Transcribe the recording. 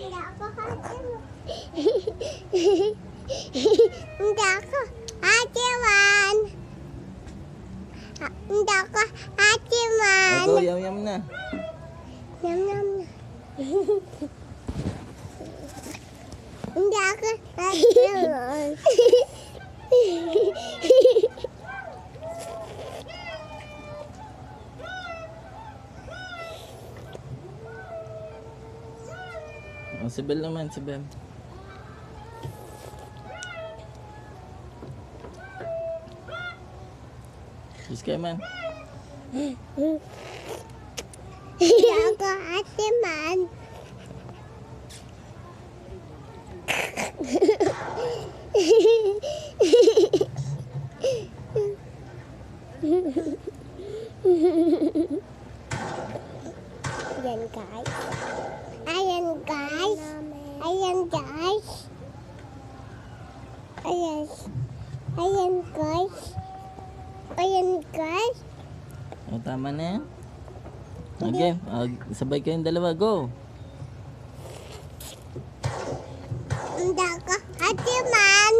Hindi ako hatiman. Hindi ako hatiman. Ako, yum-yum na. Yum yum. Hindi ako hatiman. Oh, si Bel naman, si Bel. Sus kayo man. Hindi ako hatiman. Ayan guys. Ayan guys. Ayan guys. Ayan. Ayan guys. Ayan guys. O, tama na yan. Okay, sabay kayong dalawa, go. Hindi ako hatiman.